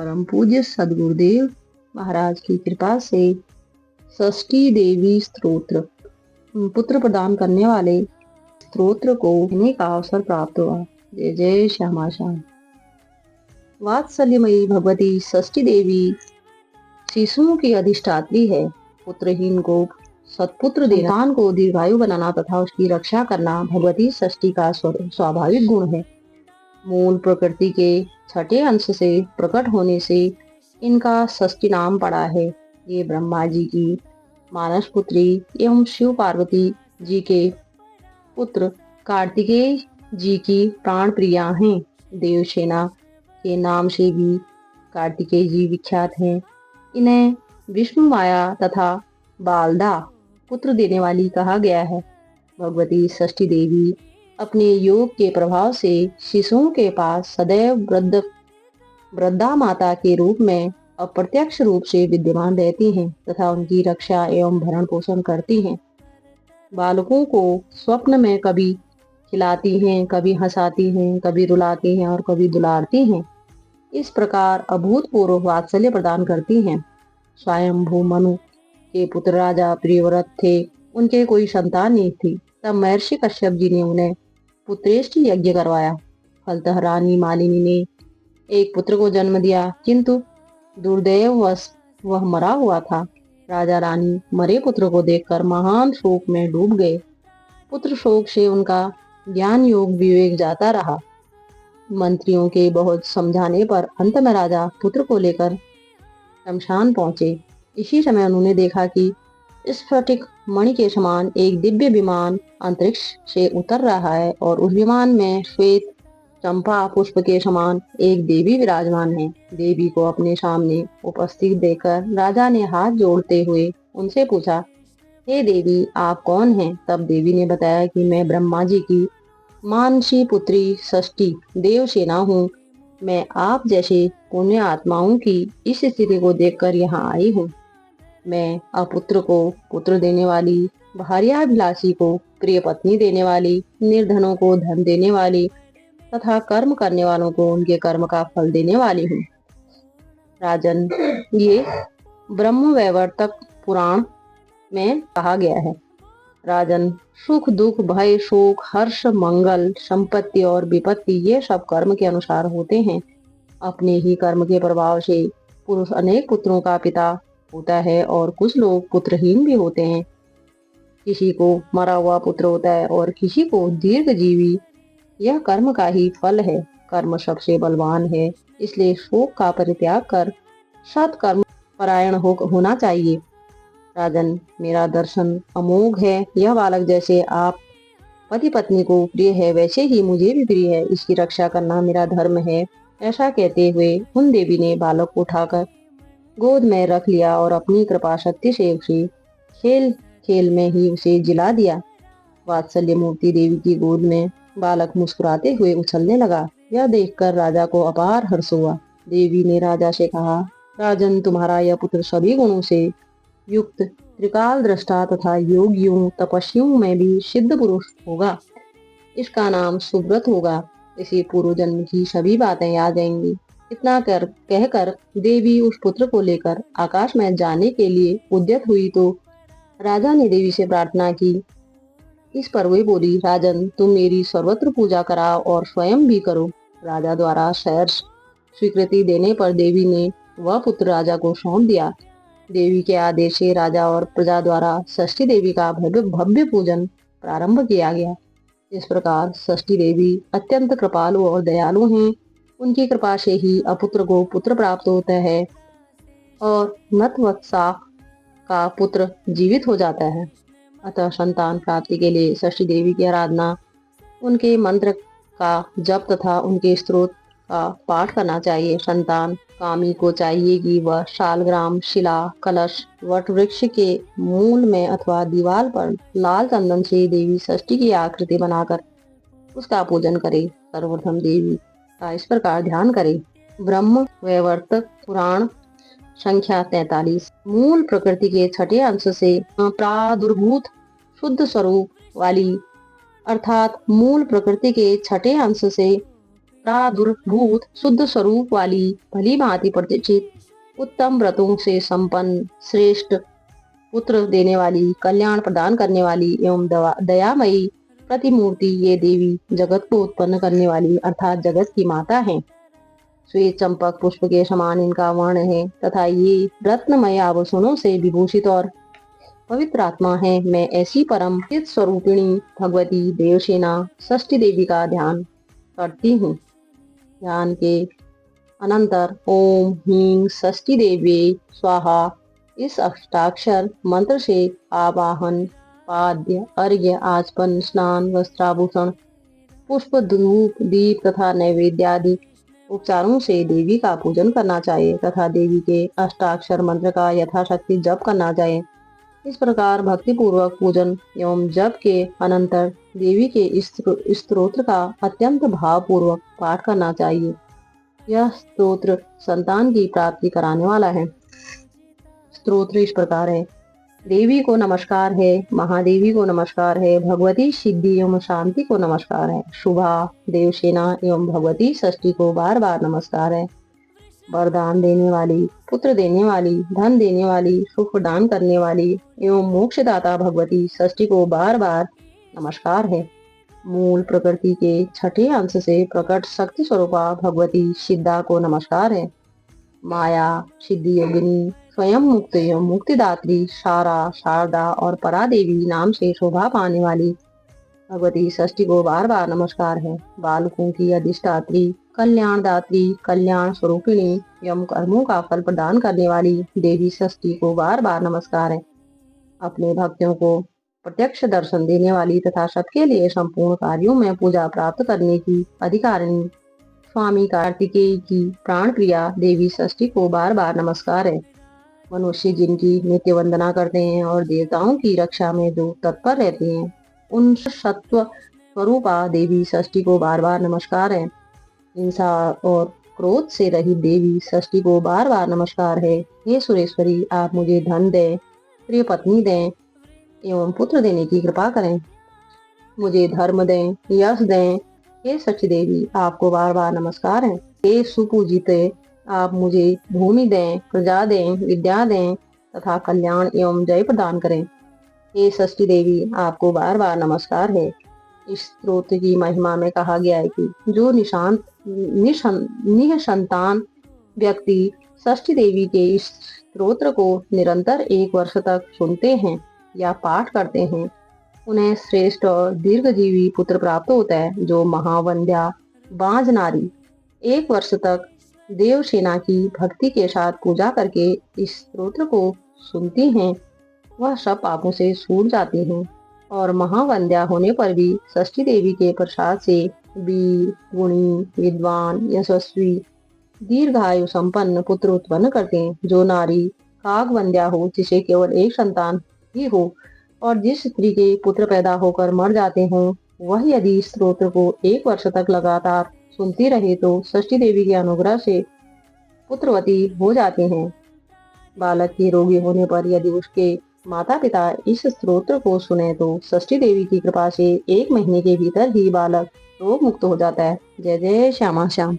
परम पूज्य सदगुरुदेव महाराज की कृपा से षष्ठी देवी स्तोत्र पुत्र प्रदान करने वाले स्तोत्र को कहने का अवसर प्राप्त हुआ। जय जय श्यामा श्याम। वात्सल्यमयी भगवती षष्ठी देवी शिशुओं की अधिष्ठात्री है। पुत्रहीन को सत्पुत्र देना, संतान को दीर्घायु बनाना तथा उसकी रक्षा करना भगवती षष्ठी का स्वाभाविक गुण है। मूल प्रकृति के छठे अंश से प्रकट होने से इनका षष्ठी नाम पड़ा है। ये ब्रह्मा जी की मानस पुत्री एवं शिव पार्वती जी के पुत्र कार्तिकेय जी की प्राण प्रिया हैं। देवसेना के नाम से भी कार्तिकेय जी विख्यात हैं। इन्हें विष्णु माया तथा बालदा पुत्र देने वाली कहा गया है। भगवती षष्ठी देवी अपने योग के प्रभाव से शिशुओं के पास सदैव वृद्धा माता के रूप में अप्रत्यक्ष रूप से विद्यमान रहती हैं तथा उनकी रक्षा एवं भरण पोषण करती हैं। बालकों को स्वप्न में कभी खिलाती हैं, कभी हंसाती हैं, कभी रुलाती हैं और कभी दुलारती हैं। इस प्रकार अभूतपूर्व वात्सल्य प्रदान करती हैं। स्वयंभू मनु के पुत्र राजा प्रियव्रत थे। उनके कोई संतान नहीं थी। तब महर्षि कश्यप जी ने उन्हें पुत्रेष्ठ यज्ञ करवाया। फलतः रानी मालिनी ने एक पुत्र को जन्म दिया, किंतु दुर्दैववश वह मरा हुआ था। राजा रानी मरे पुत्र को देखकर महान शोक में डूब गए। पुत्र शोक से उनका ज्ञान योग विवेक जाता रहा। मंत्रियों के बहुत समझाने पर अंत में राजा पुत्र को लेकर शमशान पहुंचे। इसी समय उन्होंने देखा कि स्फटिक मणि के समान एक दिव्य विमान अंतरिक्ष से उतर रहा है और उस विमान में श्वेत चंपा पुष्प के समान एक देवी विराजमान है। देवी को अपने सामने उपस्थित देखकर राजा ने हाथ जोड़ते हुए उनसे पूछा, हे देवी, आप कौन हैं? तब देवी ने बताया कि मैं ब्रह्मा जी की मानसी पुत्री षष्ठी देवसेना हूँ। मैं आप जैसे पुण्य आत्माओं की इस स्थिति को देखकर यहाँ आई हूँ। मैं अपुत्र को पुत्र देने वाली, भार्याभिलाषी को प्रिय पत्नी देने वाली, निर्धनों को धन देने वाली तथा कर्म करने वालों को उनके कर्म का फल देने वाली हूँ। राजन, ये ब्रह्मवैवर्तक पुराण में कहा गया है। राजन, सुख दुख भय शोक हर्ष मंगल संपत्ति और विपत्ति ये सब कर्म के अनुसार होते हैं। अपने ही कर्म के प्रभाव से पुरुष अनेक पुत्रों का पिता होता है और कुछ लोग पुत्रहीन भी होते हैं। किसी को मरा हुआ पुत्र होता है और किसी को दीर्घजीवी। यह कर्म का ही फल है। कर्म सबसे बलवान है, इसलिए शोक का परित्याग कर सत्कर्म परायण होना चाहिए। राजन, मेरा दर्शन अमोघ है। यह बालक जैसे आप पति पत्नी को प्रिय है, वैसे ही मुझे भी प्रिय है। इसकी रक्षा करना मेरा धर्म है। ऐसा कहते हुए उन देवी ने बालक को उठाकर गोद में रख लिया और अपनी कृपा शक्ति से उसे खेल खेल में ही उसे जिला दिया। वात्सल्य मूर्ति देवी की गोद में बालक मुस्कुराते हुए उछलने लगा। यह देखकर राजा को अपार हर्ष हुआ। देवी ने राजा से कहा, राजन, तुम्हारा यह पुत्र सभी गुणों से युक्त, त्रिकाल दृष्टा तथा योगियों तपस्वियों में भी सिद्ध पुरुष होगा। इसका नाम सुब्रत होगा। इसे पूर्व जन्म की सभी बातें याद आएंगी। इतना कहकर देवी उस पुत्र को लेकर आकाश में जाने के लिए उद्यत हुई तो राजा ने देवी से प्रार्थना की। इस पर वे बोली, राजन, तुम मेरी सर्वत्र पूजा कराओ और स्वयं भी करो। राजा द्वारा सहर्ष स्वीकृति देने पर देवी ने वह पुत्र राजा को सौंप दिया। देवी के आदेश से राजा और प्रजा द्वारा षष्ठी देवी का भव्य पूजन प्रारंभ किया गया। इस प्रकार षष्ठी देवी अत्यंत कृपालु और दयालु हैं। उनकी कृपा से ही अपुत्र को पुत्र प्राप्त होता है और नतवत्सा का पुत्र जीवित हो जाता है। अतः संतान प्राप्ति के लिए षष्ठी देवी की आराधना, उनके मंत्र का जप तथा उनके स्तोत्र का पाठ करना चाहिए। संतान कामी को चाहिए कि वह शालग्राम, शिला, कलश, वट वृक्ष के मूल में अथवा दीवार पर लाल चंदन से देवी षष्ठी की आकृति बनाकर उसका पूजन करे। सर्वप्रथम देवी का इस प्रकार ध्यान करे। ब्रह्म वैवर्तक पुराण संख्या 43। मूल प्रकृति के छठे अंश से प्रादुर्भूत शुद्ध स्वरूप वाली अर्थात मूल प्रकृति के छठे अंश से प्रादुर्भूत शुद्ध स्वरूप वाली भली भांति प्रतिष्ठित उत्तम व्रतों से संपन्न श्रेष्ठ पुत्र देने वाली कल्याण प्रदान करने वाली एवं दयामयी प्रतिमूर्ति ये देवी जगत को उत्पन्न करने वाली अर्थात जगत की माता है। श्वेत चंपक पुष्प के समान इनका वर्ण है तथा ये रत्नमय आभूषणों से विभूषित और पवित्र आत्मा है। मैं ऐसी परम चित स्वरूपिणी भगवती देवसेना षष्ठी देवी का ध्यान करती हूँ। ध्यान के अनंतर ओम ह्रीं षष्ठी देवी स्वाहा इस अष्टाक्षर मंत्र से आवाहन पाद्य अर्घ्य आचमन स्नान वस्त्राभूषण पुष्प धूप दीप तथा नैवेद्य आदि उपचारों से देवी का पूजन करना चाहिए तथा देवी के अष्टाक्षर मंत्र का यथाशक्ति जप करना चाहिए। इस प्रकार भक्ति पूर्वक पूजन एवं जप के अनंतर देवी के स्तोत्र का अत्यंत भाव पूर्वक पाठ करना चाहिए। यह स्तोत्र संतान की प्राप्ति कराने वाला है। स्तोत्र इस प्रकार है। देवी को नमस्कार है, महादेवी को नमस्कार है, भगवती सिद्धि एवं शांति को नमस्कार है, शुभा देवसेना एवं भगवती षष्ठी को बार बार नमस्कार है। वरदान देने वाली, पुत्र देने वाली, धन देने वाली, सुख प्रदान करने वाली एवं मोक्षदाता भगवती षष्ठी को बार बार नमस्कार है। मूल प्रकृति के छठे अंश से प्रकट शक्ति स्वरूपा भगवती सिद्धा को नमस्कार है। माया सिद्धि योगिनी स्वयं मुक्त एवं मुक्तिदात्री सारा शारदा और परा देवी नाम से शोभा पाने वाली भगवती षष्ठी को बार बार नमस्कार है। बालकों की अधिष्ठात्री कल्याणदात्री कल्याण स्वरूपिणी एवं कर्मों का फल प्रदान करने वाली देवी षष्ठी को बार बार नमस्कार है। अपने भक्तों को प्रत्यक्ष दर्शन देने वाली तथा सबके लिए संपूर्ण कार्यों में पूजा प्राप्त करने की अधिकारिणी स्वामी कार्तिकेय की प्राण प्रिया देवी षष्ठी को बार बार नमस्कार है। मनुष्य जिनकी नित्य वंदना करते हैं और देवताओं की रक्षा में जो तत्पर रहते हैं उन सत्व स्वरूपा देवी षष्ठी को बार बार नमस्कार है। हिंसा और क्रोध से रहित देवी षष्ठी को बार बार नमस्कार है। हे सुरेश्वरी, आप मुझे धन दें, प्रिय पत्नी दें एवं पुत्र देने की कृपा करें। मुझे धर्म दें, यश दें। हे सच देवी, आपको बार बार नमस्कार है। हे सुपूजित, आप मुझे भूमि दें, प्रजा दें, विद्या दें तथा कल्याण एवं जय प्रदान करें। हे षष्ठी देवी, आपको बार बार नमस्कार है। इस स्तोत्र की महिमा में कहा गया है कि जो निसंतान व्यक्ति षष्ठी देवी के इस स्तोत्र को निरंतर 1 वर्ष तक सुनते हैं या पाठ करते हैं उन्हें श्रेष्ठ और दीर्घजीवी पुत्र प्राप्त होता है। जो महावंद्या बांझ नारी 1 वर्ष तक देवसेना की भक्ति के साथ पूजा करके इस स्तोत्र को सुनती हैं वह सब पापों से छूट जाती हैं और महावंद्या होने पर भी षष्ठी देवी के प्रसाद से वीर गुणी विद्वान यशस्वी दीर्घायु संपन्न पुत्र उत्पन्न करते हैं। जो नारी कागवंद्या हो जिसे केवल एक संतान ही हो और जिस स्त्री के पुत्र पैदा होकर मर जाते हों वह यदि स्तोत्र को 1 वर्ष तक लगातार सुनती रहे तो षष्ठी देवी के अनुग्रह से पुत्रवती हो जाते हैं। बालक के रोगी होने पर यदि उसके माता पिता इस स्तोत्र को सुने तो षष्ठी देवी की कृपा से 1 महीने के भीतर ही बालक रोग मुक्त हो जाता है। जय जय श्यामा श्याम।